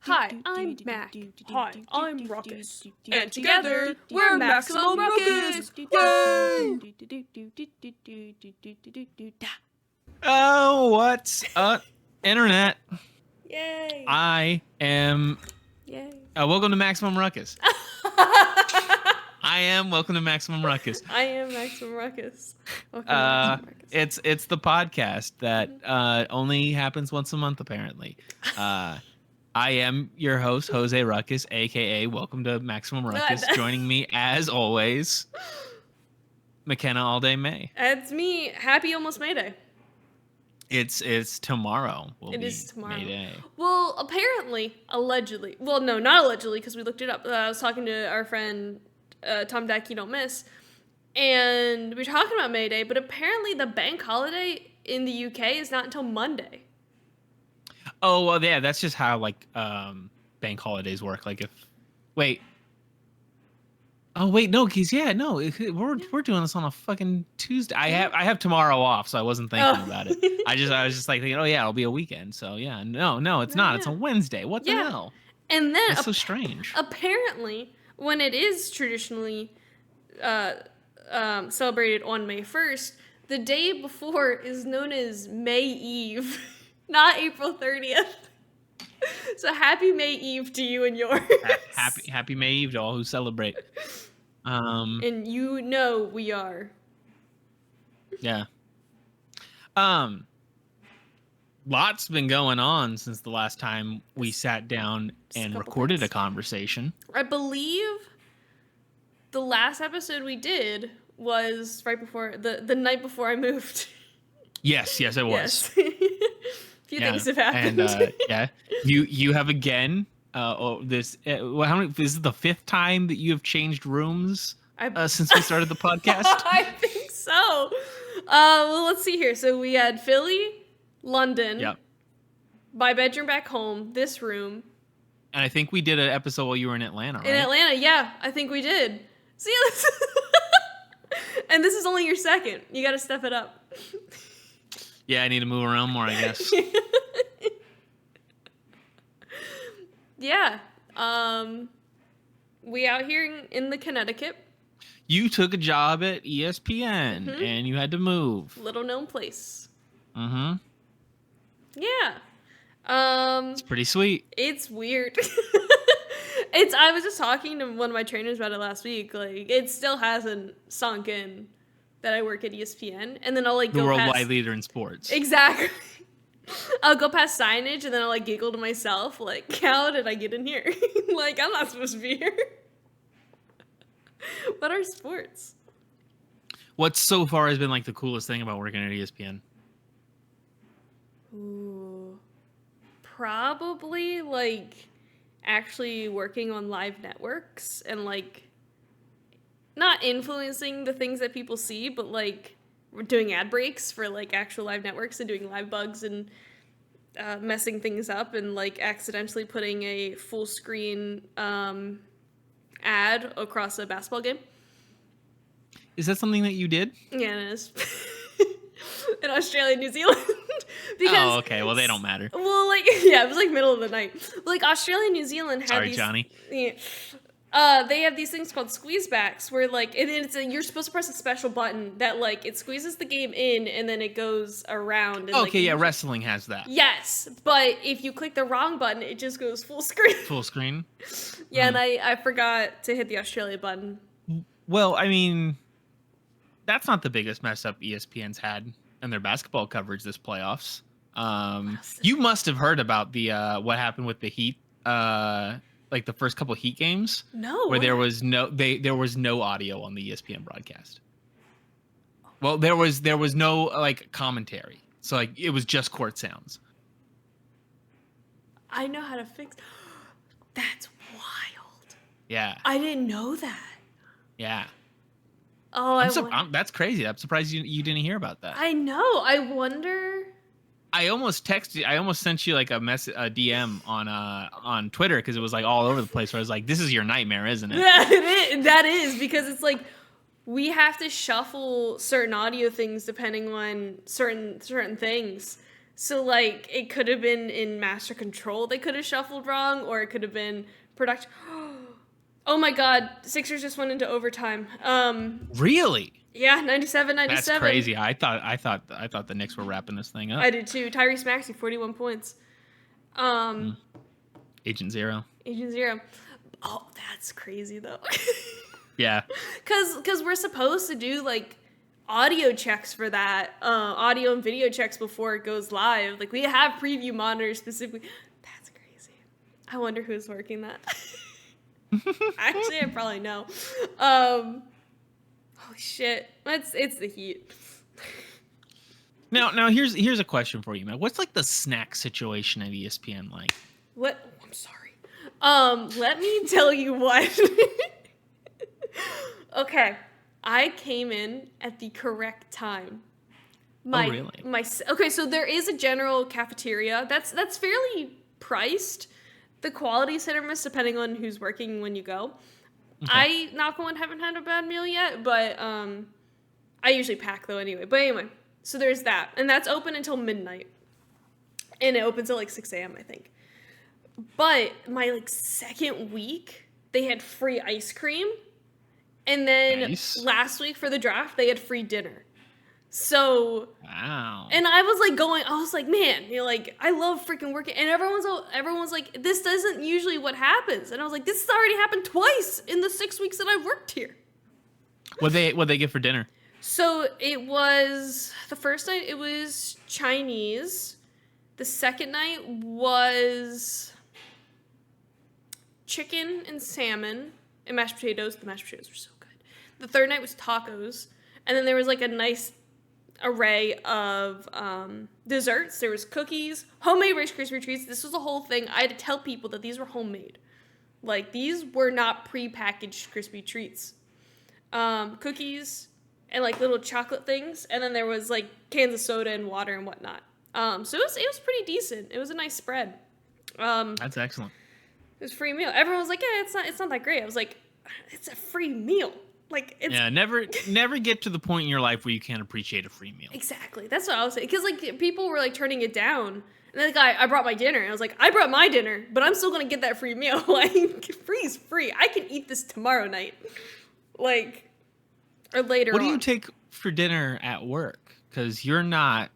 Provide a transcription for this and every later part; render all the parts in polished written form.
Hi, I'm Mac. Hi, I'm Ruckus. And together, we're Maximum Ruckus! Yay! Oh, what's up, Internet? Yay! I am. Yay! Welcome to Maximum Ruckus. Welcome to Maximum Ruckus. I am Maximum Ruckus. Welcome to Maximum Ruckus. It's the podcast that only happens once a month, apparently. I am your host, Jose Ruckus, aka Welcome to Maximum Ruckus. Joining me, as always, Makenna All Day May. That's me. Happy almost May Day. It's tomorrow. It is tomorrow. May Day. Well, apparently, allegedly. Well, no, not allegedly, because we looked it up. I was talking to our friend Tom Dack, You Don't Miss, and we were talking about May Day, but apparently the bank holiday in the UK is not until Monday. Oh, well, yeah, that's just how, bank holidays work. We're doing this on a fucking Tuesday. I have tomorrow off, so I wasn't thinking about it. I was just thinking, oh yeah, it'll be a weekend. So yeah, no, it's not. Yeah. It's a Wednesday. What the hell? And then it's so strange. Apparently, when it is traditionally celebrated on May 1st, the day before is known as May Eve, not April 30th. So happy May Eve to you and yours. Happy May Eve to all who celebrate. And we are. Yeah. Lots been going on since the last time we sat down and recorded a conversation. I believe the last episode we did was right before the night before I moved. Yes, it was. Few things have happened. And you have again. This is the fifth time that you have changed rooms since we started the podcast. I think so. Well, let's see here. So we had Philly, London. Yep. My bedroom back home. This room. And I think we did an episode while you were in Atlanta, right? In Atlanta, yeah, I think we did. See this. And this is only your second. You got to step it up. Yeah, I need to move around more, I guess. Yeah. We out here in the Connecticut. You took a job at ESPN and you had to move. Little known place. Mm-hmm. Yeah. It's pretty sweet. It's weird. I was just talking to one of my trainers about it last week. Like, it still hasn't sunk in that I work at ESPN, and then I'll go the worldwide leader in sports. Exactly. I'll go past signage, and then I'll giggle to myself, like, how did I get in here? Like, I'm not supposed to be here. What are sports? What so far has been the coolest thing about working at ESPN? Ooh, probably actually working on live networks and not influencing the things that people see, but we're doing ad breaks for actual live networks and doing live bugs and messing things up and accidentally putting a full screen ad across a basketball game. Is that something that you did? Yeah, it is. In Australia and New Zealand. Because, okay. Well, they don't matter. Well, it was middle of the night. Australia and New Zealand have these... Johnny. Yeah, they have these things called squeeze backs where you're supposed to press a special button that it squeezes the game in and then it goes around. And, okay, yeah, wrestling has that. Yes, but if you click the wrong button, it just goes full screen. Full screen? Yeah, and I forgot to hit the Australia button. Well, I mean, that's not the biggest mess up ESPN's had in their basketball coverage this playoffs. You must have heard about the what happened with the Heat, the first couple Heat games. No. Where there was no audio on the ESPN broadcast. Well, there was no commentary, so it was just court sounds. I know how to fix. That's wild. Yeah. I didn't know that. Yeah. Oh, that's crazy. I'm surprised you didn't hear about that. I know. I wonder. I almost sent you a DM on Twitter because it was all over the place. Where I was like, "This is your nightmare, isn't it?" Yeah, that is because it's we have to shuffle certain audio things depending on certain things. So, like, it could have been in master control they could have shuffled wrong, or it could have been production. Oh my god, Sixers just went into overtime. Really? Yeah, 97-97. That's crazy. I thought the Knicks were wrapping this thing up. I did too. Tyrese Maxey, 41 points. Agent Zero. Agent Zero. Oh, that's crazy though. Yeah. Cause we're supposed to do like audio checks for that, audio and video checks before it goes live. Like we have preview monitors specifically. That's crazy. I wonder who's working that. Actually, I probably know. Holy shit. It's the Heat. Now here's a question for you, man. What's like the snack situation at ESPN like? I'm sorry. Let me tell you what. Okay. I came in at the correct time. Oh, really? Okay, so there is a general cafeteria. That's fairly priced. The quality's hit or miss depending on who's working when you go. Okay. I, knock on wood, haven't had a bad meal yet, but I usually pack though anyway. But anyway, so there's that. And that's open until midnight. And it opens at like 6 a.m., I think. But my like second week, they had free ice cream. And then last week for the draft, they had free dinner. So, wow. And I was like, man, like, I love freaking working. And everyone's like, this isn't usually what happens. And I was like, this has already happened twice in the 6 weeks that I've worked here. What'd they get for dinner? So it was, the first night it was Chinese. The second night was chicken and salmon and mashed potatoes. The mashed potatoes were so good. The third night was tacos. And then there was like a nice array of desserts. There was cookies, homemade Rice Krispie treats. This was the whole thing. I had to tell people that these were homemade. Like, these were not pre-packaged Krispie treats. Cookies and like little chocolate things. And then there was like cans of soda and water and whatnot. So it was pretty decent. It was a nice spread. That's excellent. It was a free meal. Everyone was like, yeah, it's not that great. I was like, it's a free meal. Like, it's... Yeah, never get to the point in your life where you can't appreciate a free meal. Exactly. That's what I was saying. Because, like, people were, like, turning it down. And then the guy, I brought my dinner. And I was like, I brought my dinner, but I'm still going to get that free meal. Like, free is free. I can eat this tomorrow night. Like, or later on. What do you take for dinner at work? Because you're not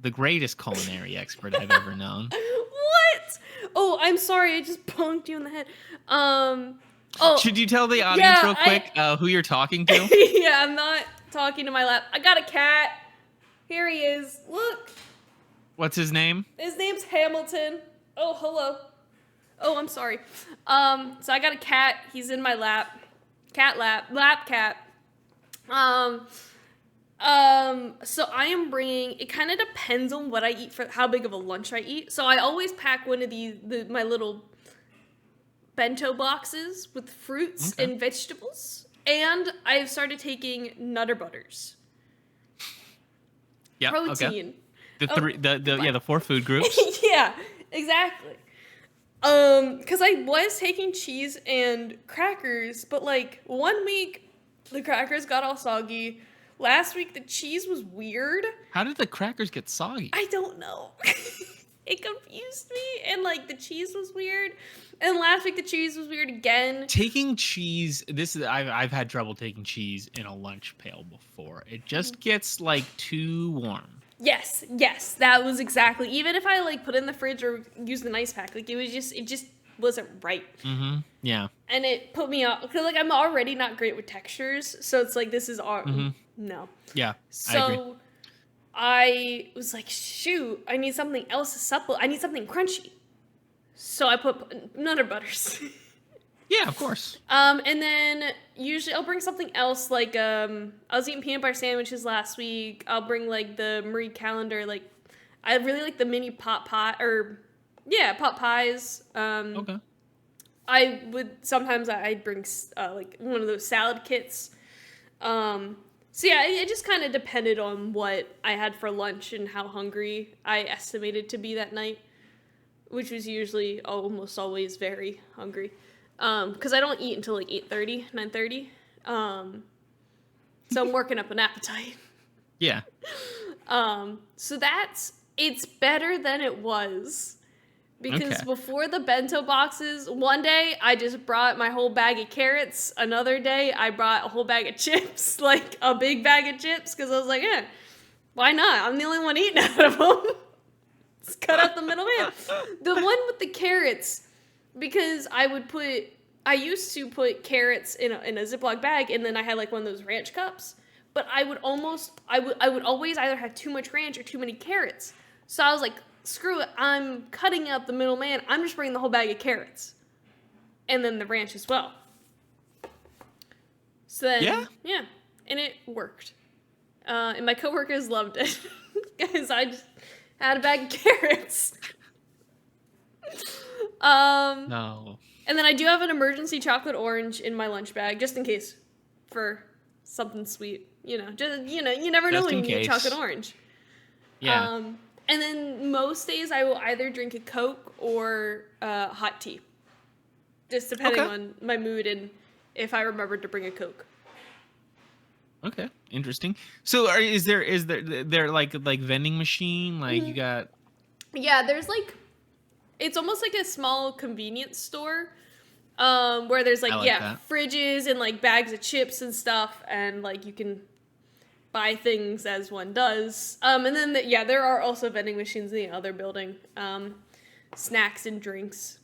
the greatest culinary expert I've ever known. What? Oh, I'm sorry. I just punked you in the head. Oh, should you tell the audience real quick who you're talking to? Yeah, I'm not talking to my lap. I got a cat. Here he is. Look. What's his name? His name's Hamilton. Oh, hello. Oh, I'm sorry. So I got a cat. He's in my lap. Lap cat. So I am bringing, it kind of depends on what I eat for how big of a lunch I eat. So I always pack one of my little bento boxes with fruits and vegetables. And I've started taking Nutter Butters. Yeah. Protein. Okay. The 4 food groups. Yeah, exactly. Because I was taking cheese and crackers, but like 1 week the crackers got all soggy. Last week the cheese was weird. How did the crackers get soggy? I don't know. It confused me, and like the cheese was weird. And last week the cheese was weird again. Taking cheese, I've had trouble taking cheese in a lunch pail before. It just gets like too warm. Yes, that was exactly. Even if I like put it in the fridge or use the ice pack, like it just wasn't right. Mm-hmm. Yeah. And it put me off because like I'm already not great with textures, so it's like this is no. Yeah. So I was like, shoot, I need something else to supplement. I need something crunchy. So I put Nutter Butters. Yeah, of course. And then usually I'll bring something else, like I was eating peanut butter sandwiches last week. I'll bring like the Marie Callender, like I really like the mini pot pies. Okay. I would sometimes I'd bring like one of those salad kits. So yeah, it just kind of depended on what I had for lunch and how hungry I estimated to be that night, which was usually almost always very hungry. Because I don't eat until like 8:30, 9:30. So I'm working up an appetite. Yeah. So that's It's better than it was. Because Okay. before the bento boxes, one day I just brought my whole bag of carrots. Another day I brought a whole bag of chips, like a big bag of chips, because I was like, why not? I'm the only one eating out of them. Let's cut out the middleman. The one with the carrots, because I used to put carrots in a Ziploc bag, and then I had like one of those ranch cups. But I would always either have too much ranch or too many carrots. So I was like, screw it, I'm cutting out the middleman. I'm just bringing the whole bag of carrots. And then the ranch as well. So then, yeah. And it worked. And my coworkers loved it. Because I just had a bag of carrots. No. And then I do have an emergency chocolate orange in my lunch bag, just in case. For something sweet. You never know when you need chocolate orange. Yeah. And then most days I will either drink a Coke or hot tea. Just depending on my mood and if I remembered to bring a Coke. Okay, interesting. So is there like vending machine? Like you got... Yeah, there's like, it's almost like a small convenience store. Where there's like fridges and like bags of chips and stuff, and like you can buy things as one does. And then there are also vending machines in the other building. Snacks and drinks.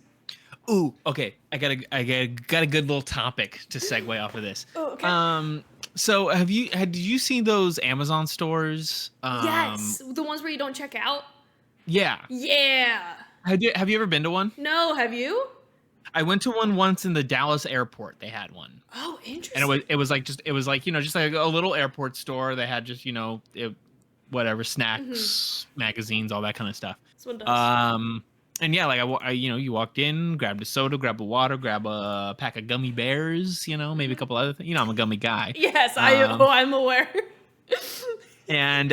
Ooh, okay. I got a good little topic to segue off of this. Oh, okay. So did you see those Amazon stores? Yes, the ones where you don't check out. Yeah. Yeah. Have you ever been to one? No, have you? I went to one once in the Dallas airport. They had one. Oh, interesting. And it was like just like a little airport store. They had just whatever snacks, magazines, all that kind of stuff. This one does. And yeah, like you walked in, grabbed a soda, grabbed a water, grab a pack of gummy bears, maybe a couple other things. I'm a gummy guy. Yes, I'm aware. And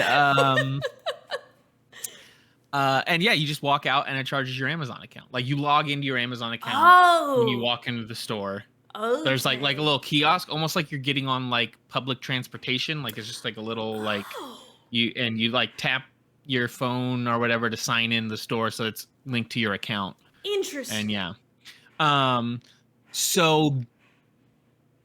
and yeah, you just walk out and it charges your Amazon account. Like you log into your Amazon account when you walk into the store. Oh. There's like a little kiosk, almost like you're getting on like public transportation. Like it's just like a little like you like tap your phone or whatever to sign in the store, so it's linked to your account. Interesting. And yeah, so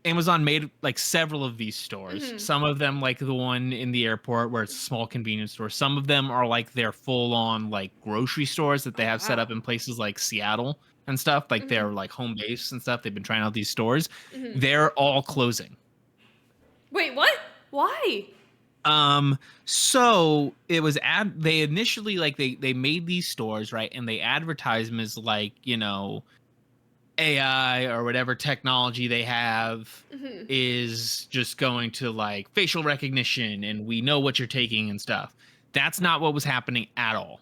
Amazon made like several of these stores. Some of them like the one in the airport where it's a small convenience store. Some of them are like they're full on like grocery stores that they have set up in places like Seattle and stuff. Like they're like home base and stuff. They've been trying out these stores. They're all closing. Wait, what? Why? So it was they initially like they made these stores, right? And they advertise them as like, AI or whatever technology they have is just going to like facial recognition and we know what you're taking and stuff. That's not what was happening at all.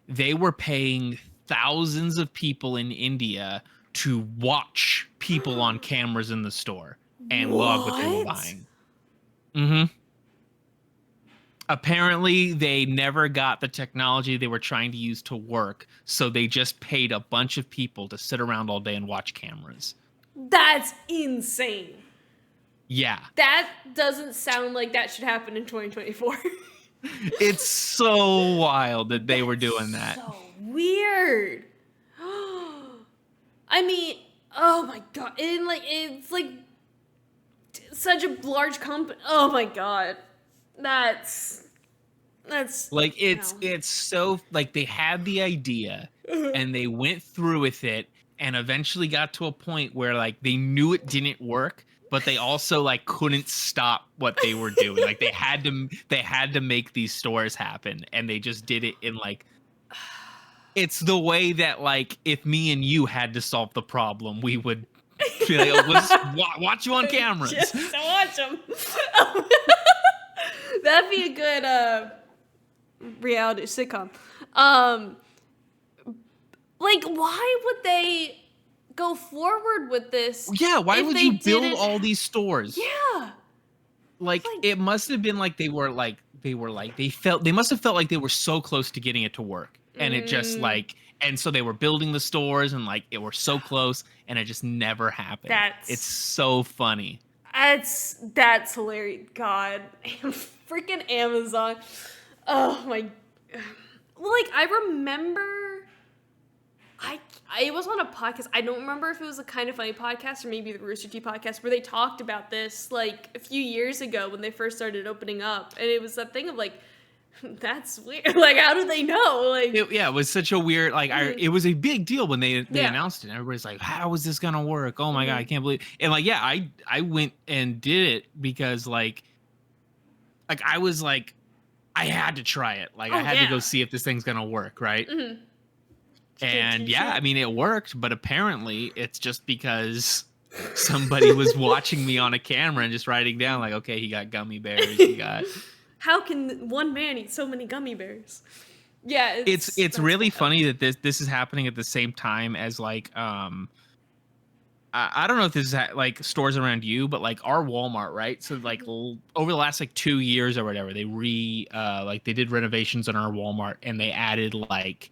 They were paying thousands of people in India to watch people on cameras in the store and log what they were buying. Apparently, they never got the technology they were trying to use to work, so they just paid a bunch of people to sit around all day and watch cameras. That's insane. Yeah. That doesn't sound like that should happen in 2024. It's so wild that they were doing that. So weird. I mean, oh my god. And like it's like such a large company. Oh my god. That's like it's so like they had the idea and they went through with it and eventually got to a point where like they knew it didn't work, but they also like couldn't stop what they were doing. Like they had to make these stores happen, and they just did it in like, it's the way that like if me and you had to solve the problem, we would be like, let's watch you on cameras. Just to watch them. That'd be a good reality sitcom. Like, why would they go forward with this? Yeah, why would you build all these stores? Yeah. Like it must have been like they must have felt like they were so close to getting it to work. And it just like, and so they were building the stores and like it were so close and it just never happened. It's so funny. That's hilarious. God, freaking Amazon. Oh my. Well, like I remember. I was on a podcast. I don't remember if it was a Kind of Funny podcast or maybe the Rooster Teeth podcast where they talked about this like a few years ago when they first started opening up, and it was that thing of like, that's weird. Like, how do they know? Like, it was such a weird like. It was a big deal when they announced it. Everybody's like, "How is this gonna work? Oh my god, I can't believe!" And like, yeah, I went and did it because like I was like, I had to try it. Like, I had to go see if this thing's gonna work, right? And yeah, I mean, it worked, but apparently it's just because somebody was watching me on a camera and just writing down like, okay, he got gummy bears. He got. How can one man eat so many gummy bears? Yeah, it's really funny that this is happening at the same time as like I don't know if this is like stores around you, but like our Walmart, right? So like over the last like 2 years or whatever, they they did renovations on our Walmart and they added like.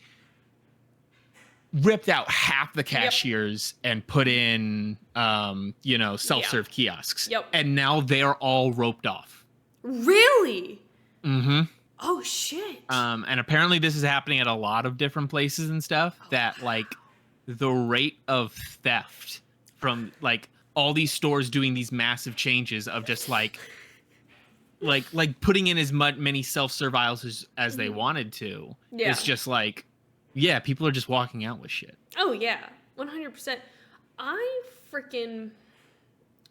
Ripped out half the cashiers and put in, self-serve kiosks. Yep. And now they're all roped off. Really? Mm-hmm. Oh, shit. And apparently this is happening at a lot of different places and stuff that, like, the rate of theft from, like, all these stores doing these massive changes of just, like putting in as many self-serve aisles as they wanted to. Yeah. It's just, like... Yeah, people are just walking out with shit. Oh, yeah. 100%. I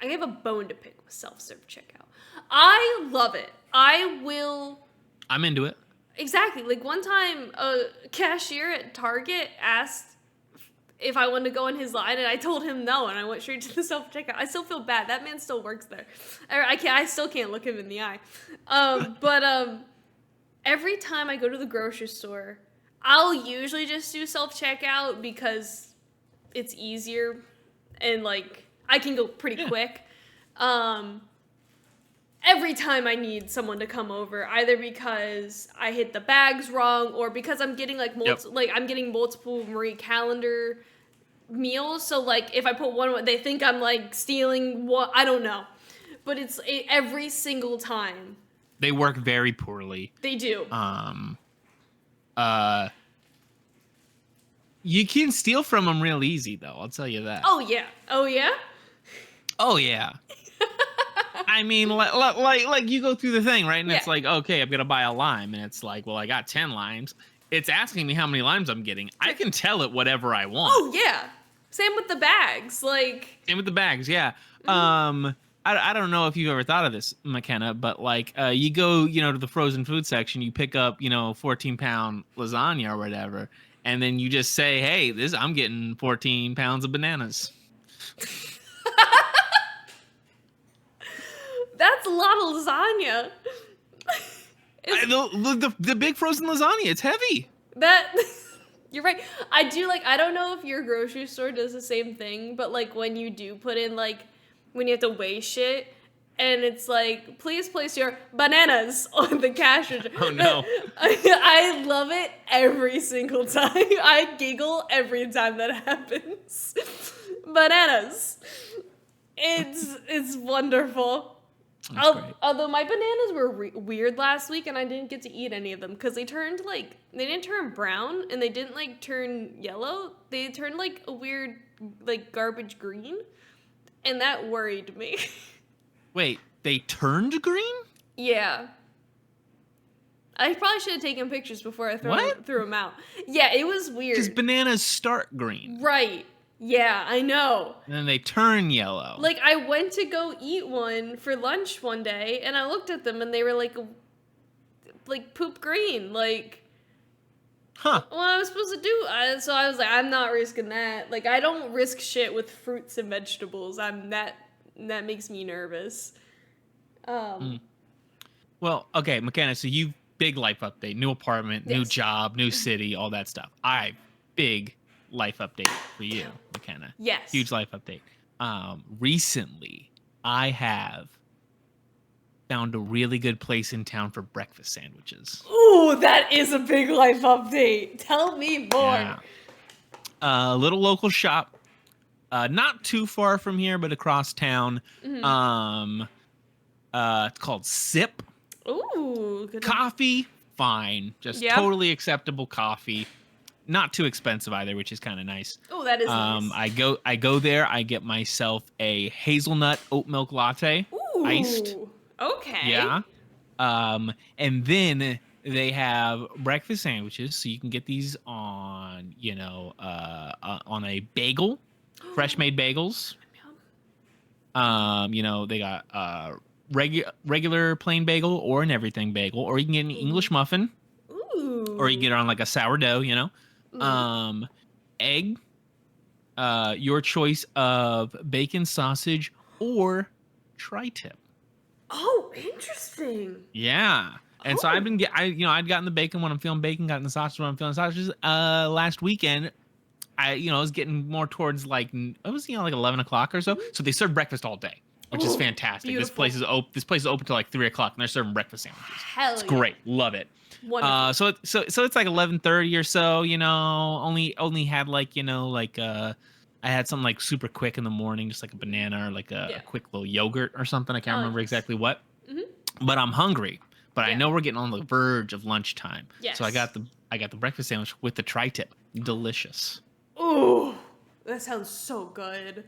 have a bone to pick with self-serve checkout. I love it. I'm into it. Exactly. Like, one time, a cashier at Target asked if I wanted to go in his line, and I told him no, and I went straight to the self-checkout. I still feel bad. That man still works there. I still can't look him in the eye. But every time I go to the grocery store... I'll usually just do self-checkout because it's easier and, like, I can go pretty quick. Every time I need someone to come over, either because I hit the bags wrong or because I'm getting, like, I'm getting multiple Marie Calendar meals. So, like, if I put one, they think I'm, like, stealing one. I don't know. But it's every single time. They work very poorly. They do. You can steal from them real easy, though. I'll tell you that. Oh, yeah. Oh, yeah? Oh, yeah. I mean, like you go through the thing, right? And it's like, okay, I'm going to buy a lime. And it's like, well, I got 10 limes. It's asking me how many limes I'm getting. I can tell it whatever I want. Oh, yeah. Same with the bags. Same with the bags, yeah. Mm-hmm. I don't know if you've ever thought of this, Makenna, but like you go, to the frozen food section, you pick up, 14-pound lasagna or whatever, and then you just say, hey, I'm getting 14 pounds of bananas. That's a lot of lasagna. The big frozen lasagna, it's heavy. You're right. I don't know if your grocery store does the same thing, but like when you do put in when you have to weigh shit, and it's like, please place your bananas on the cash register. Oh, no. I love it every single time. I giggle every time that happens. Bananas. It's wonderful. Although my bananas were weird last week, and I didn't get to eat any of them, because they didn't turn brown, and they didn't, turn yellow. They turned, a weird, garbage green. And that worried me. Wait, they turned green? Yeah. I probably should have taken pictures before I threw them out. Yeah, it was weird. Because bananas start green. Right. Yeah, I know. And then they turn yellow. I went to go eat one for lunch one day, and I looked at them, and they were poop green. Huh. What I was supposed to do? So I was like, I'm not risking that. I don't risk shit with fruits and vegetables. That makes me nervous. Well, okay, Makenna, so you big life update, new apartment, new job, new city, all that stuff. Big life update for you, Makenna. Yes. Huge life update. Recently, I have found a really good place in town for breakfast sandwiches. Ooh, that is a big life update. Tell me more. Yeah. A little local shop, not too far from here, but across town. Mm-hmm. It's called Sip. Ooh, good. Coffee, fine, just Yeah. totally acceptable coffee. Not too expensive either, which is kind of nice. Oh, that is nice. I go there. I get myself a hazelnut oat milk latte, iced. Ooh. Okay. Yeah. And then they have breakfast sandwiches, so you can get these on, on a bagel, fresh made bagels. They got regular plain bagel or an everything bagel, or you can get an English muffin, Ooh. or you can get it on like a sourdough, egg, your choice of bacon, sausage, or tri-tip. Oh, interesting. Yeah. And so I'd gotten the bacon when I'm feeling bacon, gotten the sausage when I'm feeling sausages. Last weekend, I was getting more towards like 11 o'clock or so. So they serve breakfast all day, which is fantastic. Beautiful. This place is open till like 3 o'clock, and they're serving breakfast sandwiches. Hell It's yeah. great, love it. Wonderful. So it's like 11:30 or so. Only had I had something like super quick in the morning, just like a banana or like a quick little yogurt or something. I can't remember exactly what. But I'm hungry. But I know we're getting on the verge of lunchtime. Yes. So I got the breakfast sandwich with the tri-tip. Delicious. Ooh, that sounds so good.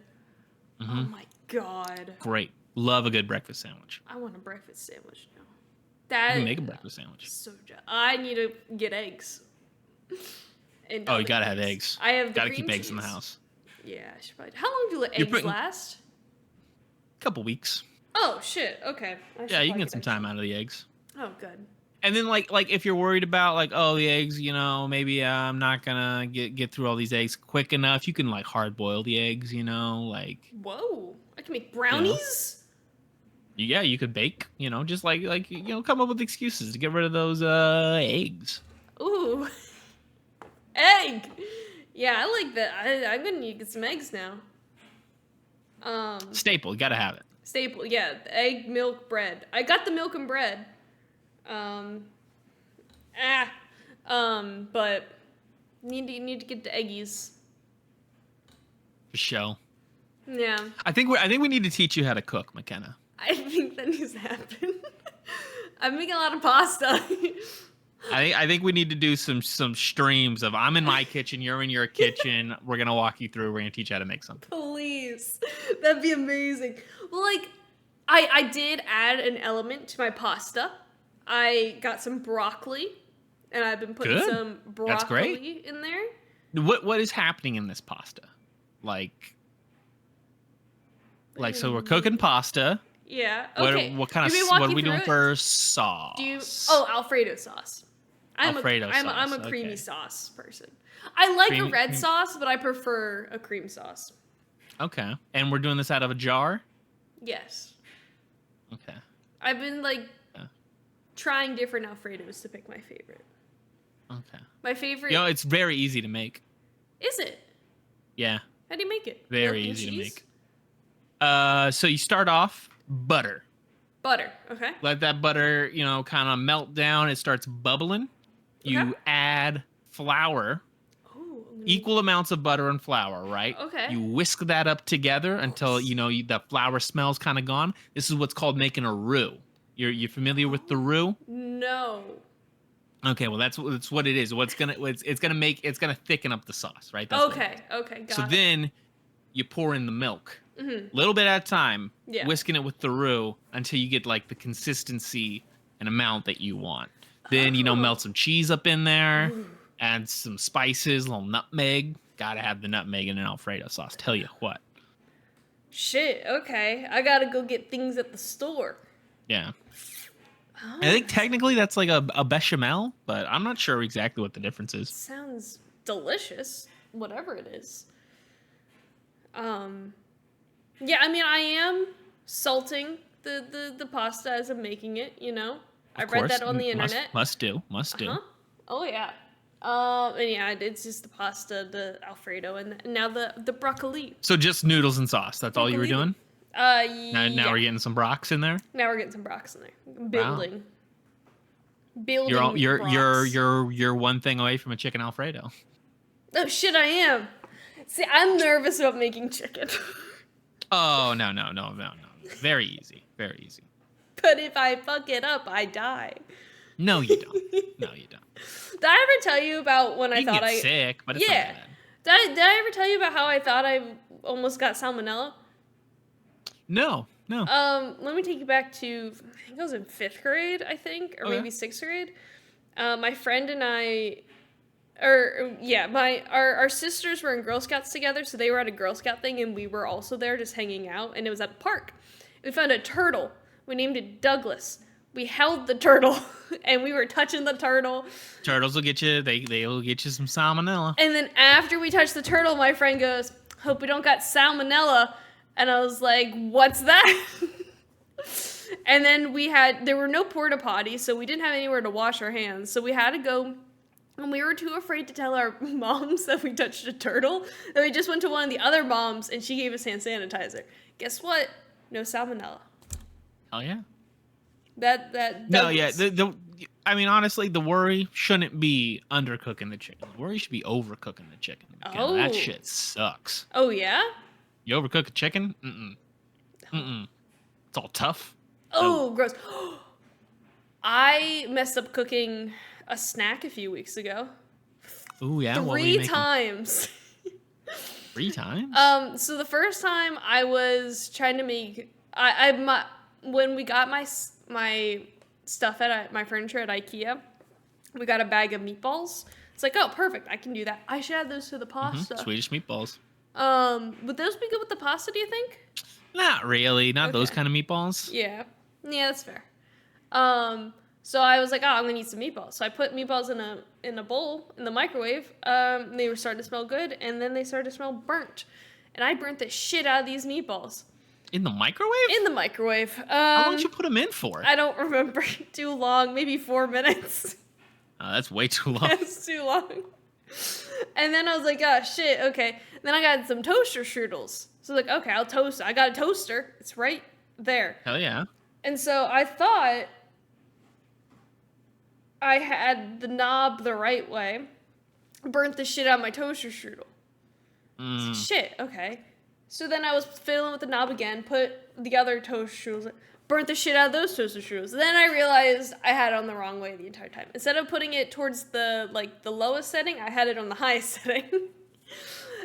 Oh my god. Great. Love a good breakfast sandwich. I want a breakfast sandwich now. You can make a breakfast sandwich. I need to get eggs. And you gotta have eggs. I have gotta keep eggs in the house. Yeah, I should probably. How long do eggs last? Couple weeks. Oh shit. Okay. Yeah, you can get some time out of the eggs. Oh, good. And then like if you're worried about like, oh, the eggs, maybe I'm not gonna get through all these eggs quick enough, you can like hard boil the eggs, like. Whoa! I can make brownies. Yeah, you could bake, just like come up with excuses to get rid of those eggs. Ooh, egg. Yeah, I like that. I'm gonna need to get some eggs now. Staple, you gotta have it. Staple, yeah. Egg, milk, bread. I got the milk and bread. But need to get the eggies. For sure. Yeah. I think we need to teach you how to cook, Makenna. I think that needs to happen. I'm making a lot of pasta. I think we need to do some streams of I'm in my kitchen, you're in your kitchen. We're gonna walk you through. We're gonna teach you how to make something. Please, that'd be amazing. Well, like, I did add an element to my pasta. I got some broccoli, and I've been putting some broccoli in there. What is happening in this pasta? So we're cooking pasta. Yeah. Okay. What are we doing for sauce? Alfredo sauce. I'm a creamy sauce person. I like a red sauce, but I prefer a cream sauce. Okay. And we're doing this out of a jar? Yes. Okay. I've been trying different Alfredos to pick my favorite. Okay. My favorite. It's very easy to make. Is it? Yeah. How do you make it? Very easy to make. So you start off butter. Butter. Okay. Let that butter, kind of melt down. It starts bubbling. You add flour. Oh. Equal amounts of butter and flour, right? Okay. You whisk that up together until the flour smell's kind of gone. This is what's called making a roux. You're familiar with the roux? No. Okay, well that's what it is. It's gonna thicken up the sauce, right? That's okay. Got it. So then you pour in the milk, a little bit at a time, whisking it with the roux until you get like the consistency and amount that you want. Then melt some cheese up in there, add some spices, a little nutmeg. Gotta have the nutmeg in an Alfredo sauce. Tell you what. Shit. Okay, I gotta go get things at the store. Yeah. Oh. I think technically that's like a bechamel, but I'm not sure exactly what the difference is. Sounds delicious, whatever it is. Yeah, I mean, I am salting the pasta as I'm making it, I read that on the internet. Must do. Oh, yeah. And yeah, it's just the pasta, the Alfredo, and now the broccoli. So just noodles and sauce. That's all you were doing? Now we're getting some brocks in there. Now we're getting some brocks in there. Building. You're one thing away from a chicken Alfredo. Oh shit, I am. See, I'm nervous about making chicken. Oh no. Very easy. But if I fuck it up, I die. No, you don't. No, you don't. Did I ever tell you about when I thought get sick, but it's not bad. Did I ever tell you about how I thought I almost got salmonella? No. Let me take you back to, I think I was in 5th grade, or maybe 6th grade. My friend and I, our sisters were in Girl Scouts together, so they were at a Girl Scout thing, and we were also there just hanging out, and it was at a park. We found a turtle. We named it Douglas. We held the turtle, and we were touching the turtle. Turtles will get you, they'll get you some salmonella. And then after we touched the turtle, my friend goes, hope we don't got salmonella. And I was like, what's that? And then there were no porta potties, so we didn't have anywhere to wash our hands. So we had to go, and we were too afraid to tell our moms that we touched a turtle, that we just went to one of the other moms, and she gave us hand sanitizer. Guess what? No salmonella. Oh, yeah. No, yeah. I mean, honestly, the worry shouldn't be undercooking the chicken. The worry should be overcooking the chicken. Oh. That shit sucks. Oh, yeah? You overcook a chicken? It's all tough. Oh, gross. I messed up cooking a snack a few weeks ago. Oh, yeah? 3 times. 3 times? So the first time I was trying to make... when we got my stuff at my furniture at IKEA, we got a bag of meatballs. It's like, oh, perfect, I can do that. I should add those to the pasta. Swedish meatballs. Would those be good with the pasta, do you think? Not really. Not those kind of meatballs. Yeah, that's fair. So I was like, oh, I'm gonna eat some meatballs. So I put meatballs in a bowl in the microwave. They were starting to smell good, and then they started to smell burnt. And I burnt the shit out of these meatballs. In the microwave? In the microwave. How long did you put them in for? I don't remember. Too long. Maybe 4 minutes. Oh, that's way too long. That's too long. And then I was like, oh, shit, okay. Then I got some toaster strudels. So I was like, okay, I'll toast it. I got a toaster. It's right there. Hell yeah. And so I thought I had the knob the right way. Burnt the shit out of my toaster strudel. Like, shit, okay. So then I was fiddling with the knob again, put the other toaster strudels in, burnt the shit out of those toaster strudels. Then I realized I had it on the wrong way the entire time. Instead of putting it towards the lowest setting, I had it on the highest setting.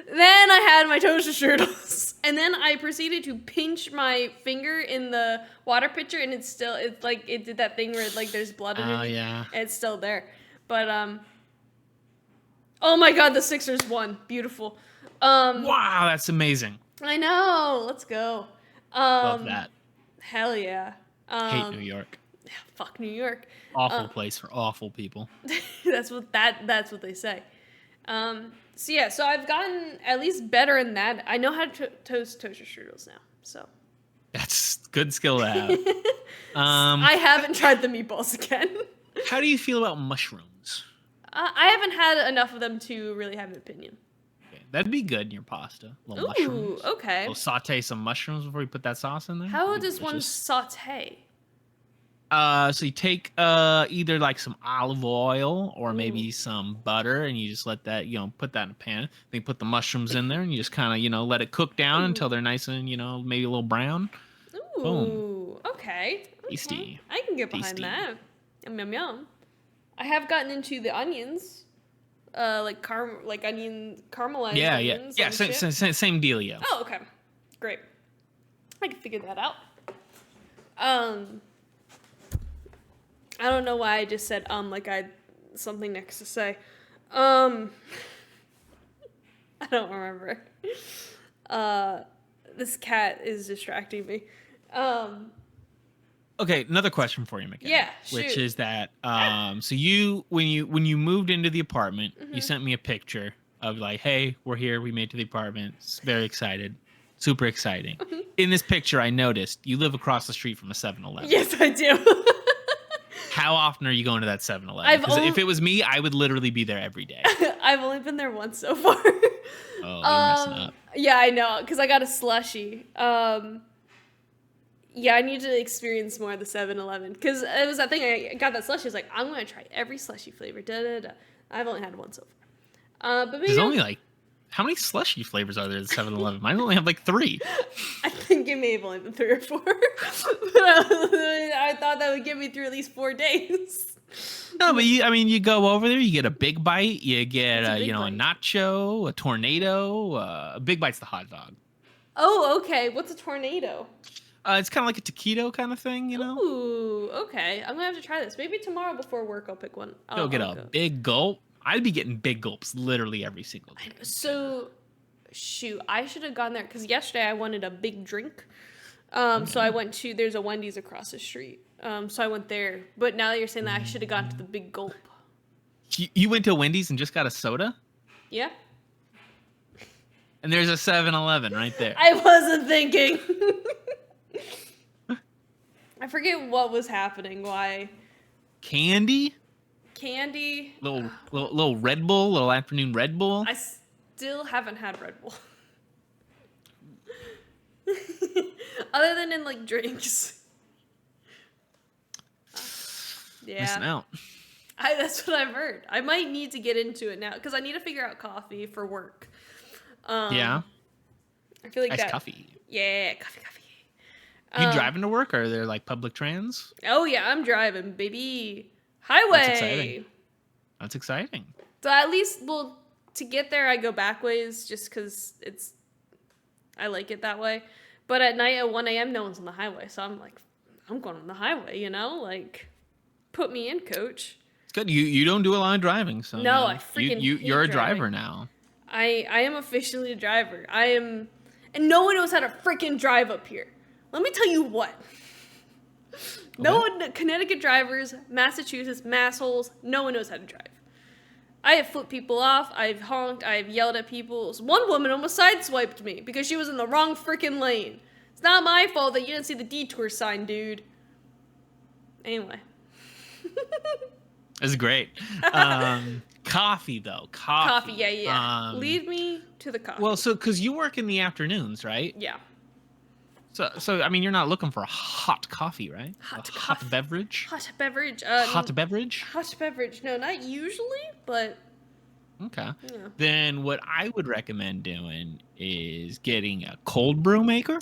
Then I had my toaster strudels. And then I proceeded to pinch my finger in the water pitcher, and it did that thing where there's blood in it. Oh, yeah. And it's still there. But, oh my god, the Sixers won. Beautiful. Wow, that's amazing. I know. Let's go. Love that. Hell yeah. Hate New York. Fuck New York. Awful place for awful people. That's what they say. So yeah, so I've gotten at least better in that. I know how to toast toaster strudels now. So that's good skill to have. I haven't tried the meatballs again. How do you feel about mushrooms? I haven't had enough of them to really have an opinion. Okay, that'd be good in your pasta. Little Ooh, mushrooms. Okay. We'll saute some mushrooms before you put that sauce in there. How does one saute? So you take either some olive oil or maybe some butter, and you just let that, put that in a pan. Then you put the mushrooms in there, and you just kind of, let it cook down until they're nice and, maybe a little brown. Ooh. Boom. Okay. Tasty. I can get behind that. Yum, yum, yum. I have gotten into the onions. Onion caramelized onions. Yeah, same dealio. Oh, okay. Great. I can figure that out. I don't know why I just said like I had something next to say. I don't remember. This cat is distracting me. Okay, another question for you, Makenna. Yeah, shoot. Which is that so when you moved into the apartment, you sent me a picture of hey, we're here, we made it to the apartment. It's very excited. Super exciting. In this picture I noticed you live across the street from a 7-Eleven. Yes, I do. How often are you going to that 7-Eleven? Because if it was me, I would literally be there every day. I've only been there once so far. Oh, you're messing up. Yeah, I know, because I got a slushie. Yeah, I need to experience more of the 7-Eleven. Because it was that thing, I got that slushie, I was like, I'm going to try every slushie flavor. I've only had one so far. But maybe there's only how many slushie flavors are there at 7-Eleven? Mine only have 3. I think it may have only been 3 or 4. But I thought that would get me through at least 4 days. No, but you go over there, you get a big bite, you get What's a big a bite? nacho, a tornado. A big bite's the hot dog. Oh, okay. What's a tornado? It's kind of like a taquito kind of thing, Ooh, okay. I'm gonna have to try this. Maybe tomorrow before work I'll pick one. Go get I'll a go. big gulp. I'd be getting big gulps literally every single day. So, shoot, I should have gone there because yesterday I wanted a big drink. So I went to, there's a Wendy's across the street. So I went there. But now that you're saying that, I should have gone to the big gulp. You went to Wendy's and just got a soda? Yeah. And there's a 7-Eleven right there. I wasn't thinking. I forget what was happening. Why? Candy? Little Red Bull, little afternoon Red Bull. I still haven't had Red Bull. Other than in like drinks. Yeah. Missing out. That's what I've heard. I might need to get into it now because I need to figure out coffee for work. Yeah. I feel like nice that. coffee. Yeah, coffee. You driving to work, or are there like public trans? Oh yeah, I'm driving, baby. Highway. That's exciting. So at least, well, to get there, I go back ways just because I like it that way. But at night at 1 a.m., no one's on the highway, so I'm like, I'm going on the highway, like, put me in, coach. It's good. You don't do a lot of driving, so no, I freaking you're a driving. driver now. I am officially a driver. And no one knows how to freaking drive up here. Let me tell you what. No one, Connecticut drivers, Massachusetts, massholes, no one knows how to drive. I have flipped people off, I've honked, I've yelled at people. One woman almost sideswiped me because she was in the wrong freaking lane. It's not my fault that you didn't see the detour sign, dude. Anyway. That's great. Coffee, though. Coffee, yeah. Lead me to the coffee. Well, because you work in the afternoons, right? Yeah. So I mean, you're not looking for a hot coffee, right? Hot beverage? Hot beverage. Hot beverage? Hot beverage. No, not usually, but... Okay. Yeah. Then what I would recommend doing is getting a cold brew maker.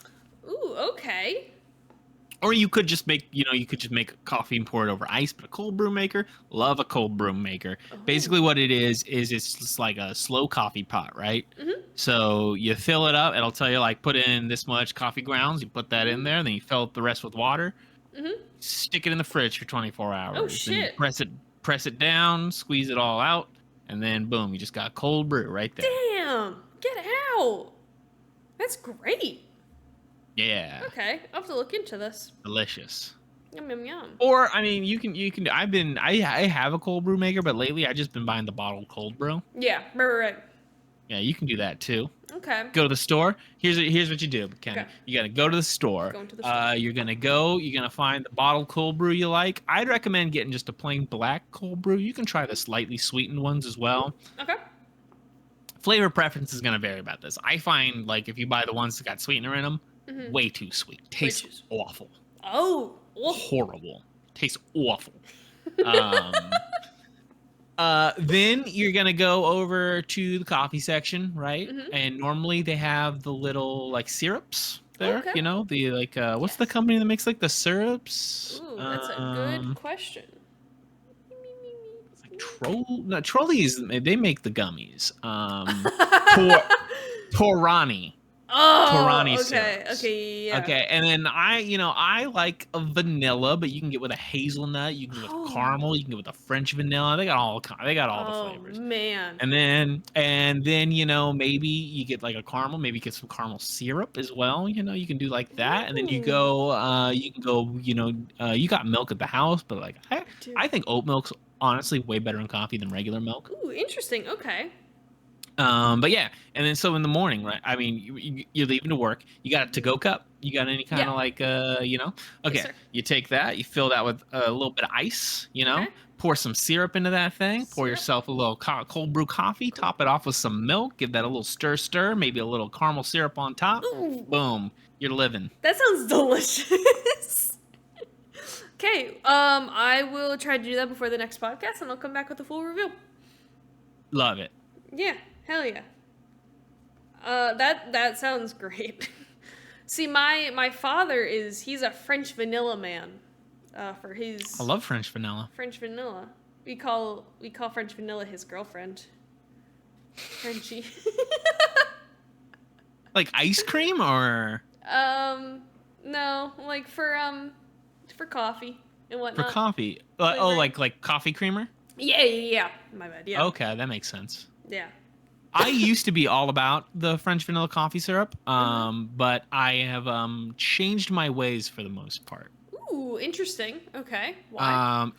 Ooh, okay. Or you could just make, coffee and pour it over ice, but a cold brew maker, love a cold brew maker. Oh. Basically what it is it's just like a slow coffee pot, right? Mm-hmm. So you fill it up, it'll tell you like put in this much coffee grounds, you put that in there, then you fill up the rest with water, stick it in the fridge for 24 hours. Oh, shit. Then press it down, squeeze it all out, and then boom, you just got cold brew right there. Damn, get out. That's great. Yeah. Okay, I'll have to look into this. Delicious. Yum yum yum. Or I mean, you can. I have a cold brew maker, but lately I just been buying the bottled cold brew. Yeah, right. Yeah, you can do that too. Okay. Go to the store. Here's what you do, Makenna. Okay. You gotta go to the store. Going to the store. You're gonna find the bottled cold brew you like. I'd recommend getting just a plain black cold brew. You can try the slightly sweetened ones as well. Okay. Flavor preference is gonna vary about this. I find like if you buy the ones that got sweetener in them. Way too sweet. Tastes awful. Oh. Horrible. Tastes awful. Then you're gonna go over to the coffee section, right? And normally they have the little like syrups there. Okay. The like what's the company that makes like the syrups? Ooh, that's a good question. Like Trolleys. They make the gummies. Torani. Oh, Torani okay, syrups. okay, yeah. Okay, and then I like a vanilla, but you can get with a hazelnut, you can get with caramel, you can get with a French vanilla. They got all the flavors. Oh man. And then maybe you get like a caramel, maybe get some caramel syrup as well. You can do like that, and then you got milk at the house, but like I think oat milk's honestly way better in coffee than regular milk. Ooh, interesting. Okay. But yeah, and then so in the morning, right? I mean, you're leaving to work. You got a to-go cup. You got any kind of like, Okay, yes, you take that. You fill that with a little bit of ice. Pour some syrup into that thing. Pour yourself a little cold brew coffee. Top it off with some milk. Give that a little stir. Maybe a little caramel syrup on top. Ooh. Boom, you're living. That sounds delicious. Okay, I will try to do that before the next podcast, and I'll come back with a full review. Love it. Yeah. Hell yeah. That sounds great. See, my father he's a French vanilla man. for his I love French vanilla. French vanilla. We call French vanilla his girlfriend. Frenchie. Like ice cream or No, like for coffee and for whatnot. coffee? Flavoring. Like coffee creamer? Yeah. My bad. Yeah. Okay, that makes sense. Yeah. I used to be all about the French vanilla coffee syrup, but I have changed my ways for the most part. Ooh, interesting. Okay. Why?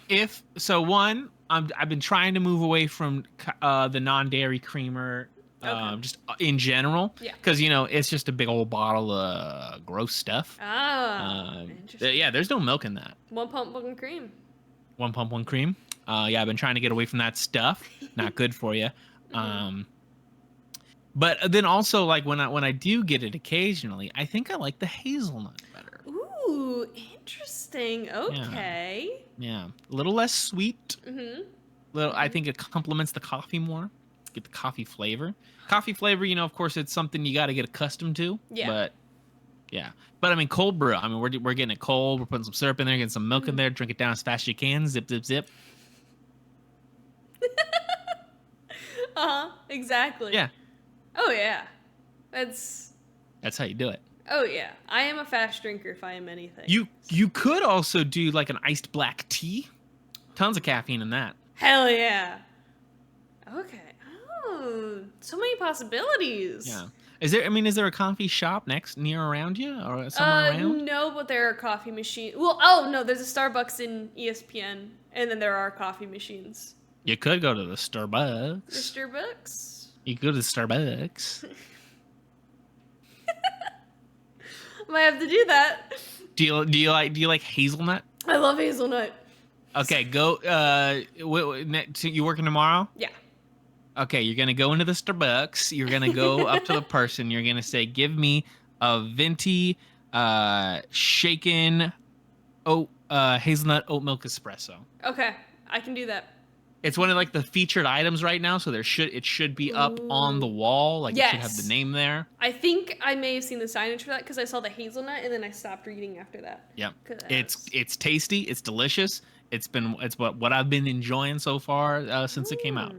I've been trying to move away from the non-dairy creamer, Okay. just in general, Yeah. because it's just a big old bottle of gross stuff. Interesting. Yeah, there's no milk in that. 1 pump, 1 cream. 1 pump, 1 cream. Yeah, I've been trying to get away from that stuff. Not good for you. But then also, like when I do get it occasionally, I think I like the hazelnut better. Ooh, interesting. Okay. Yeah, a little less sweet. I think it complements the coffee more. Get the coffee flavor. Coffee flavor, of course, it's something you got to get accustomed to. Yeah. But yeah, but I mean, cold brew. I mean, we're getting it cold. We're putting some syrup in there, getting some milk in there. Drink it down as fast as you can. Zip, zip, zip. Exactly. Yeah. Oh yeah. That's how you do it. Oh yeah. I am a fast drinker if I am anything. You could also do like an iced black tea. Tons of caffeine in that. Hell yeah. Okay. Oh, so many possibilities. Yeah. Is there a coffee shop near around you or somewhere around? No, but there are coffee machines. Well, no, there's a Starbucks in ESPN, and then there are coffee machines. You could go to the Starbucks. The Starbucks? You could go to the Starbucks. Might have to do that. Do you like hazelnut? I love hazelnut. Okay, go. You working tomorrow? Yeah. Okay, you're gonna go into the Starbucks. You're gonna go up to the person. You're gonna say, "Give me a venti, shaken, hazelnut oat milk espresso." Okay, I can do that. It's one of like the featured items right now, so it should be up on the wall. Like it should have the name there. I think I may have seen the signage for that because I saw the hazelnut and then I stopped reading after that. Yeah, it's tasty. It's delicious. It's what I've been enjoying so far since it came out.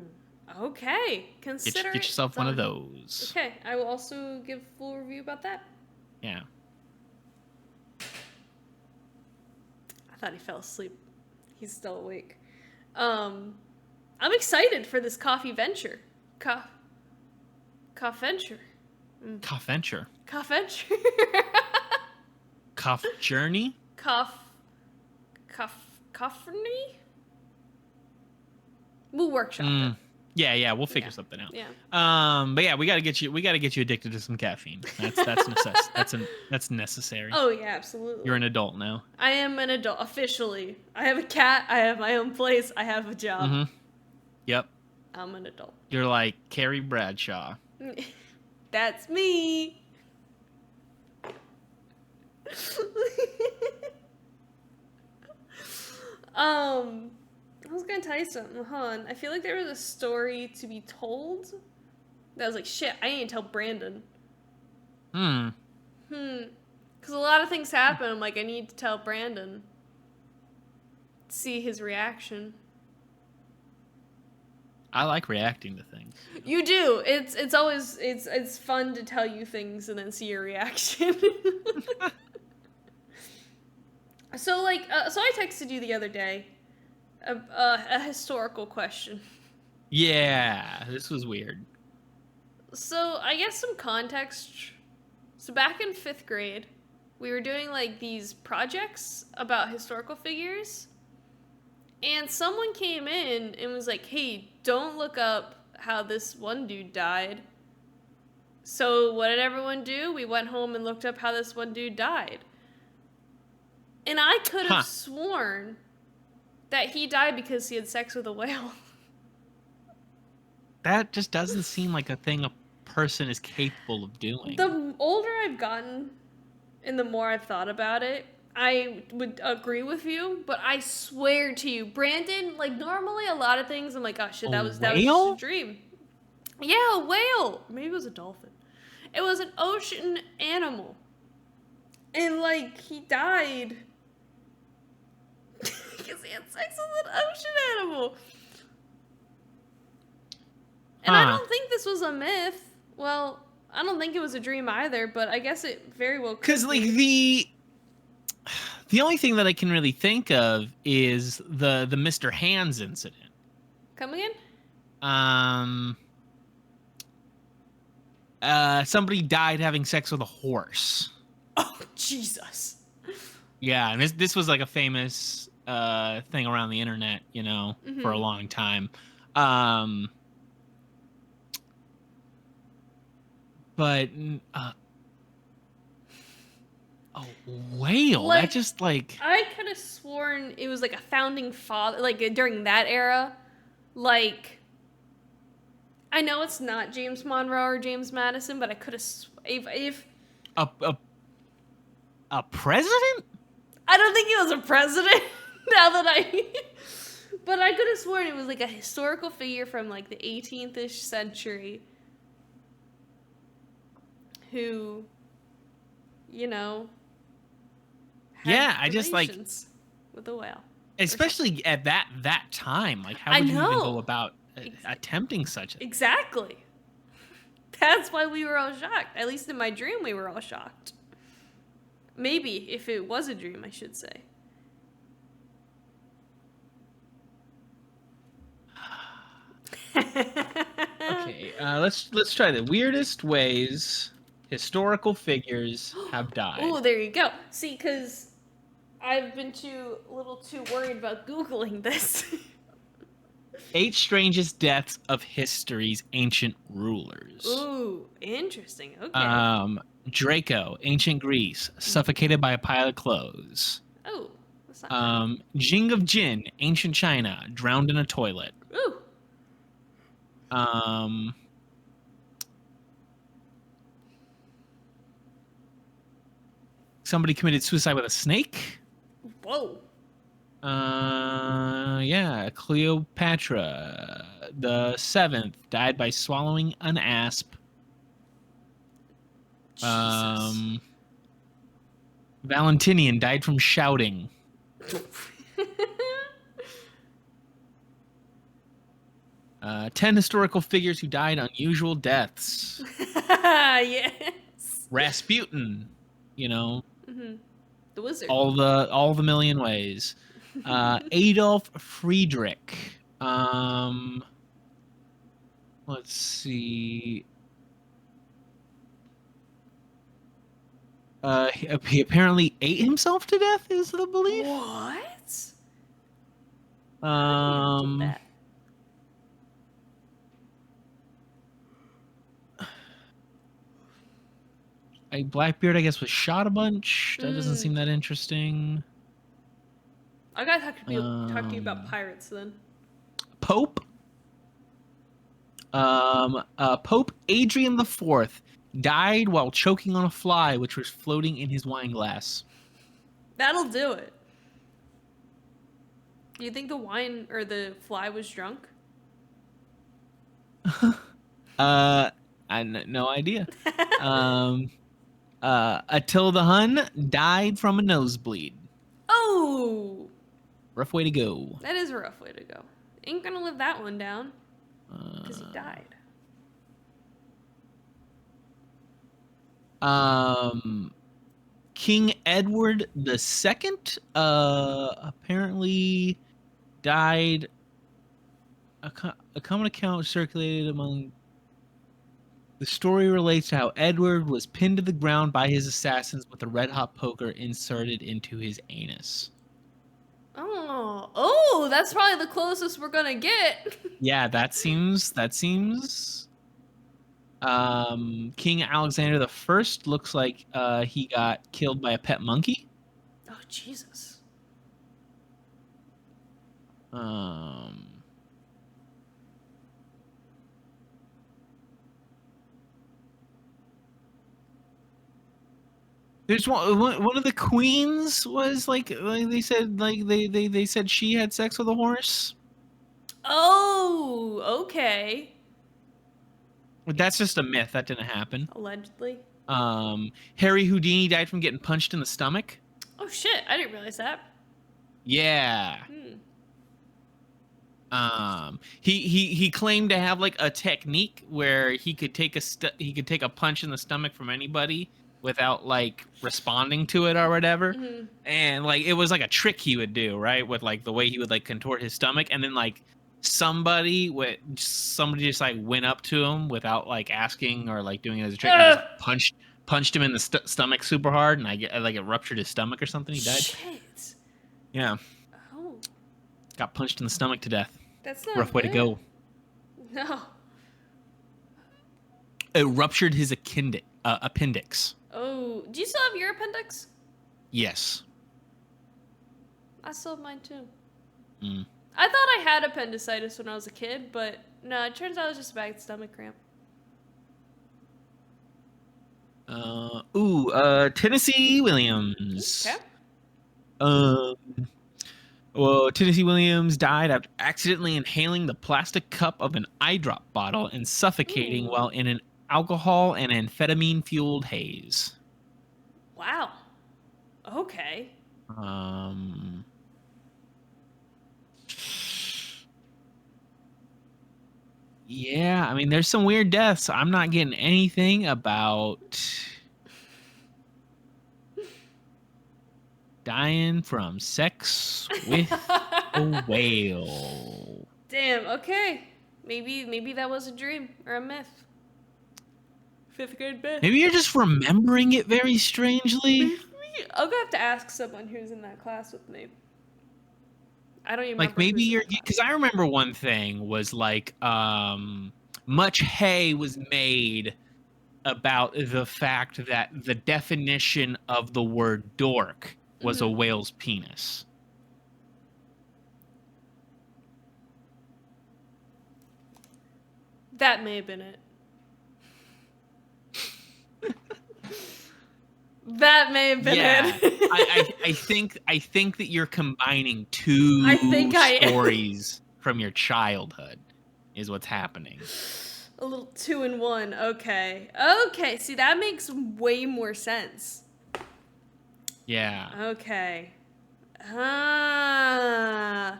Okay, consider get yourself done. one of those. Okay, I will also give full review about that. Yeah. I thought he fell asleep. He's still awake. I'm excited for this coffee venture. Cough venture. Cough venture. Cough venture. Cough journey. Cough-journey? We'll workshop it. Yeah, we'll figure something out. Yeah. But yeah, we gotta get you addicted to some caffeine. That's necessary. Oh yeah, absolutely. You're an adult now. I am an adult officially. I have a cat. I have my own place. I have a job. Yep. I'm an adult. You're like Carrie Bradshaw. That's me. I was gonna tell you something, hon. I feel like there was a story to be told that was like, shit, I need to tell Brandon. Because a lot of things happen. I'm like, I need to tell Brandon. See his reaction. I like reacting to things. You do. It's always it's fun to tell you things and then see your reaction. So I texted you the other day a historical question. Yeah, this was weird. So I guess some context. So back in 5th grade, we were doing like these projects about historical figures. And someone came in and was like, hey, don't look up how this one dude died. So what did everyone do? We went home and looked up how this one dude died. And I could have sworn that he died because he had sex with a whale. That just doesn't seem like a thing a person is capable of doing. The older I've gotten and the more I've thought about it, I would agree with you, but I swear to you, Brandon, like normally a lot of things I'm like, oh shit, that was just a dream. Yeah, a whale. Maybe it was a dolphin. It was an ocean animal. And like he died because he had sex with an ocean animal. And I don't think this was a myth. Well, I don't think it was a dream either, but I guess it very well could be. Because, like, the only thing that I can really think of is the Mr. Hands incident. Come again? Somebody died having sex with a horse. Oh, Jesus. Yeah, and this was like a famous thing around the internet, you know, for a long time. But a whale, like, that just like... I could have sworn it was like a founding father, like during that era. Like, I know it's not James Monroe or James Madison, but I could have if a president? I don't think he was a president. Now that but I could have sworn it was like a historical figure from like the 18th-ish century who, you know, yeah, I just like with a whale, especially at that time. Like, how would you even go about attempting such a... Exactly. That's why we were all shocked. At least in my dream, we were all shocked. Maybe if it was a dream, I should say. Okay, let's try the weirdest ways historical figures have died. Oh, there you go. See, because I've been a little too worried about Googling this. 8 strangest deaths of history's ancient rulers. Ooh, interesting. Okay. Draco, ancient Greece, suffocated by a pile of clothes. Oh, that's not bad. Jing of Jin, ancient China, drowned in a toilet. Ooh. Somebody committed suicide with a snake. Whoa. Yeah, Cleopatra the 7th died by swallowing an asp. Jesus. Valentinian died from shouting. 10 historical figures who died unusual deaths. Yes. Rasputin, you know. Mm-hmm. The wizard. All the million ways. Adolf Friedrich. Let's see. He apparently ate himself to death, is the belief. What? How do you do that? Blackbeard, I guess, was shot a bunch. That doesn't seem that interesting. I gotta talk to you about pirates then. Pope. Pope Adrian IV died while choking on a fly which was floating in his wine glass. That'll do it. Do you think the wine or the fly was drunk? I no idea. Attila the Hun died from a nosebleed. Oh, rough way to go. That is a rough way to go. Ain't gonna live that one down because he died. King Edward II apparently died. A common account circulated among... The story relates to how Edward was pinned to the ground by his assassins with a red-hot poker inserted into his anus. Oh, that's probably the closest we're gonna get. Yeah, that seems. King Alexander I looks like he got killed by a pet monkey. Oh, Jesus. There's one of the queens was like they said she had sex with a horse. Oh, okay. That's just a myth. That didn't happen. Allegedly. Harry Houdini died from getting punched in the stomach. Oh shit! I didn't realize that. Yeah. He claimed to have like a technique where he could take a punch in the stomach from anybody without like responding to it or whatever. Mm-hmm. And like it was like a trick he would do, right? With like the way he would like contort his stomach, and then like somebody just like went up to him without like asking or like doing it as a trick, and just punched him in the stomach super hard, and like it ruptured his stomach or something. He died. Shit. Yeah. Oh. Got punched in the stomach to death. That's not rough way to go. No. It ruptured his appendix. Oh, do you still have your appendix? Yes. I still have mine too. Mm. I thought I had appendicitis when I was a kid, but no, it turns out it was just a bad stomach cramp. Tennessee Williams. Okay. Well, Tennessee Williams died after accidentally inhaling the plastic cup of an eye drop bottle and suffocating while in an alcohol and amphetamine-fueled haze. Wow. Okay. Yeah, I mean, there's some weird deaths. I'm not getting anything about dying from sex with a whale. Damn, okay. Maybe that was a dream or a myth. 5th grade myth. Maybe you're just remembering it very strangely. I'll have to ask someone who's in that class with me. I don't even like maybe you're, because I remember one thing was like much hay was made about the fact that the definition of the word dork was a whale's penis. That may have been it. That may have been it. I think that you're combining two stories from your childhood is what's happening. A little 2-in-1. Okay. Okay. See, that makes way more sense. Yeah. Okay. I'm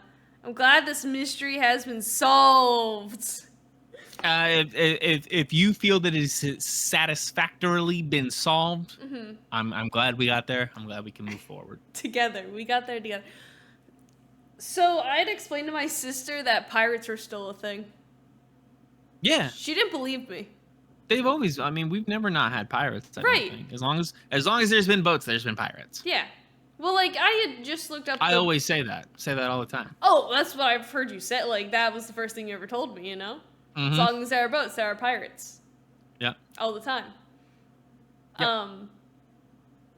glad this mystery has been solved. If you feel that it is satisfactorily been solved, I'm glad we got there. I'm glad we can move forward together. We got there together. So I had explained to my sister that pirates were still a thing. Yeah. She didn't believe me. They've always. I mean, we've never not had pirates. I don't think. As long as there's been boats, there's been pirates. Yeah. Well, like I had just looked up. I always say that. Say that all the time. Oh, that's what I've heard you say. Like that was the first thing you ever told me. You know. As long as there are boats, there are pirates. Yeah. All the time. Yep.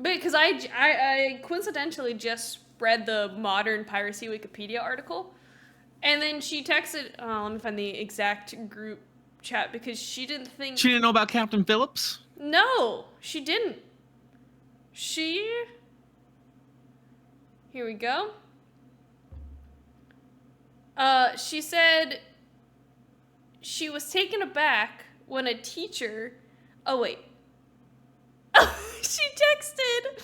Because I coincidentally just read the modern piracy Wikipedia article, and then she texted. Let me find the exact group chat because she didn't think. She didn't know about Captain Phillips? No, she didn't. Here we go. She said she was taken aback when a teacher... Oh, wait. She texted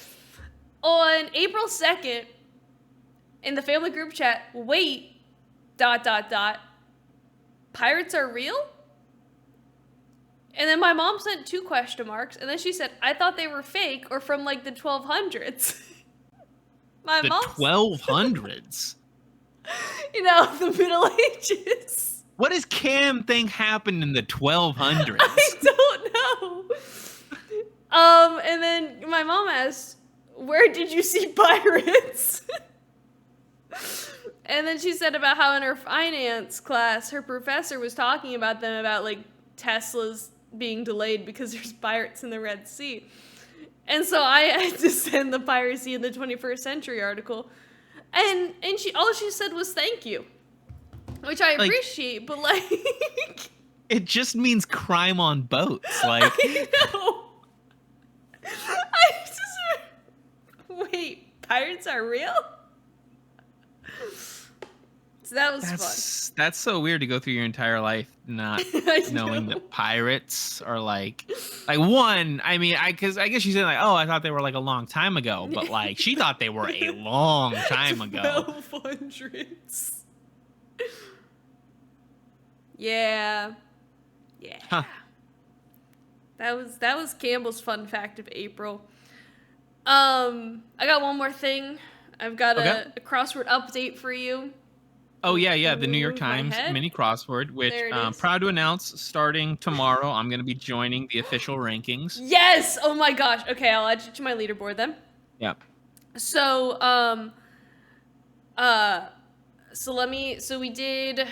on April 2nd in the family group chat, wait, ... pirates are real? And then my mom sent 2 question marks, and then she said, I thought they were fake or from like the 1200s. The 1200s? You know, the Middle Ages. What does Cam think happened in the 1200s? I don't know. And then my mom asked, where did you see pirates? And then she said about how in her finance class, her professor was talking about them about like Tesla's being delayed because there's pirates in the Red Sea. And so I had to send the piracy in the 21st century article. And all she said was thank you. Which I appreciate, but like it just means crime on boats. Like I know. Wait, pirates are real? So that was fun. That's so weird to go through your entire life not knowing that pirates are like Like one, I mean, because I guess she said like, oh, I thought they were like a long time ago, but like she thought they were a long time ago. 1200s. Yeah. Yeah. Huh. That was Campbell's fun fact of April. I got one more thing. I've got a crossword update for you. Oh yeah, the New York Move my Times head. mini crossword, which There it I'm is. proud to announce starting tomorrow, I'm going to be joining the official rankings. Yes! Oh my gosh. Okay, I'll add you to my leaderboard then. Yeah. So, so we did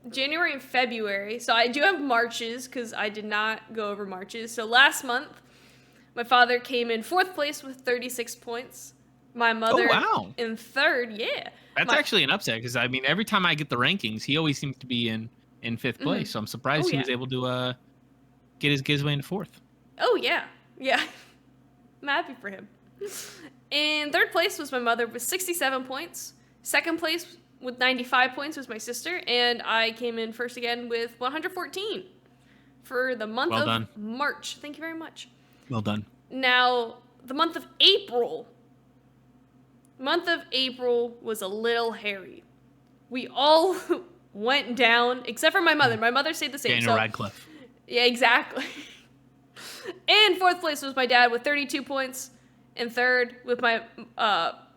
January and February. So I do have Marches because I did not go over Marches. So last month, my father came in 4th place with 36 points. My mother in 3rd. Yeah. That's actually an upset because I mean every time I get the rankings, he always seems to be in 5th place. So I'm surprised he was able to get his way into 4th. Oh yeah. Yeah. I'm happy for him. In 3rd place was my mother with 67 points. 2nd place with 95 points was my sister, and I came in 1st again with 114 for the month of March. Thank you very much. Well done. Now, the month of April was a little hairy. We all went down, except for my mother. My mother stayed the same. Daniel Radcliffe. Yeah, exactly. And 4th place was my dad with 32 points. In 3rd with my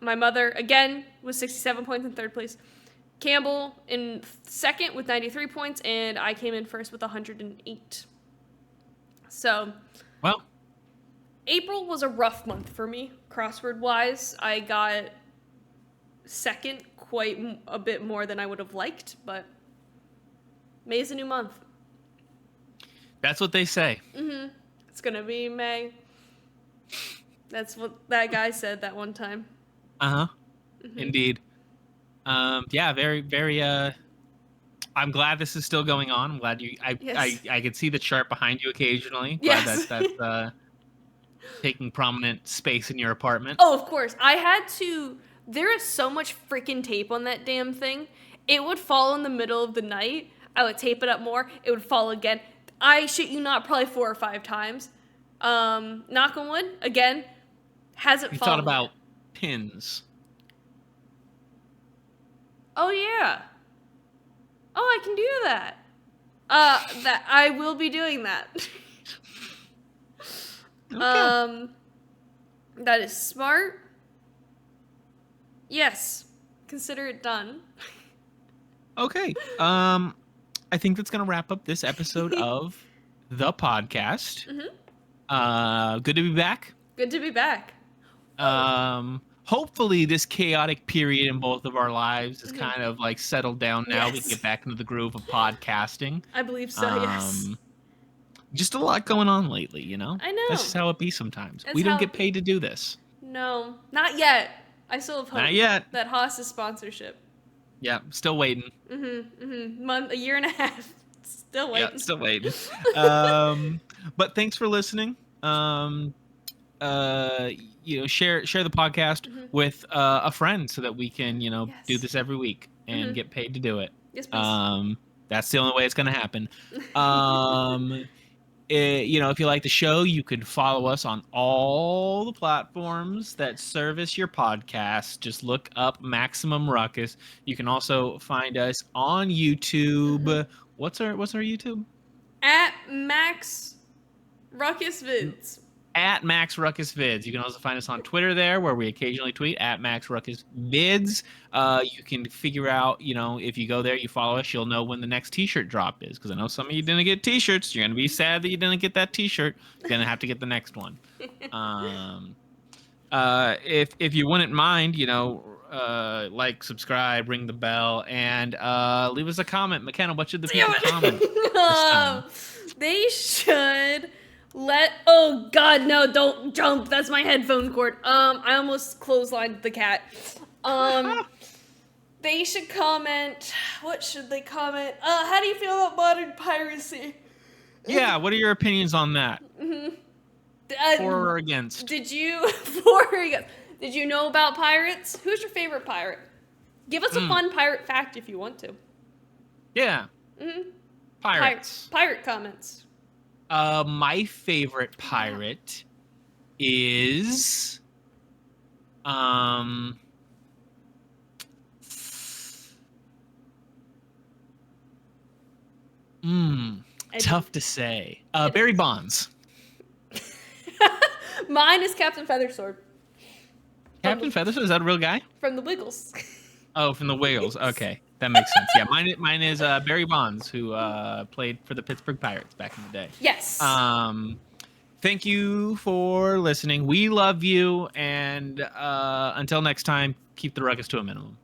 mother, again, with 67 points in 3rd place. Campbell in 2nd with 93 points, and I came in 1st with 108. So, well, April was a rough month for me, crossword-wise. I got 2nd quite a bit more than I would have liked, but May's a new month. That's what they say. It's gonna be May. That's what that guy said that one time. Indeed. Yeah, very, very. I'm glad this is still going on. I'm glad I can see the chart behind you occasionally. Glad that's taking prominent space in your apartment. Oh, of course. I had to. There is so much freaking tape on that damn thing. It would fall in the middle of the night. I would tape it up more. It would fall again. I shit you not, probably 4 or 5 times. Knock on wood, again. Hasn't fallen. You thought about pins. Oh, yeah. Oh, I can do that. That I will be doing that. Okay. That is smart. Yes. Consider it done. Okay. I think that's gonna wrap up this episode of the podcast. Good to be back. Good to be back. Hopefully this chaotic period in both of our lives is kind of like settled down now. We can get back into the groove of podcasting. I believe so, yes. Just a lot going on lately, you know? I know. That's just how it be sometimes. We don't get paid to do this. No, not yet. I still have hope. Not yet. That Haas's sponsorship. Yeah, still waiting. A year and a half. Still waiting. Yeah, still waiting. But thanks for listening. Share the podcast with a friend so that we can, do this every week and get paid to do it. Yes, please. That's the only way it's going to happen. If you like the show, you can follow us on all the platforms that service your podcast. Just look up Maximum Ruckus. You can also find us on YouTube. What's our YouTube? At Max Ruckus Vids. At Max Ruckus Vids. You can also find us on Twitter there, where we occasionally tweet at Max Ruckus Vids. You can figure out, if you go there, you follow us, you'll know when the next T-shirt drop is. Because I know some of you didn't get T-shirts. You're gonna be sad that you didn't get that T-shirt. You're gonna have to get the next one. If you wouldn't mind, like, subscribe, ring the bell, and leave us a comment. Makenna, what should the people comment this time? They should. Oh god, no, don't jump. That's my headphone cord. I almost clotheslined the cat. They should comment. What should they comment? How do you feel about modern piracy? Yeah, what are your opinions on that? For or against? For or against? Did you know about pirates? Who's your favorite pirate? Give us a fun pirate fact if you want to. Yeah. Pirates. Pirate comments. My favorite pirate is um tough to say. Barry Bonds. Mine is Captain Feathersword. Captain Feathersword, is that a real guy? From the Wiggles. Oh, from the Wiggles. Okay, that makes sense. Yeah, mine is Barry Bonds, who played for the Pittsburgh Pirates back in the day. Yes. Thank you for listening. We love you, and until next time, keep the ruckus to a minimum.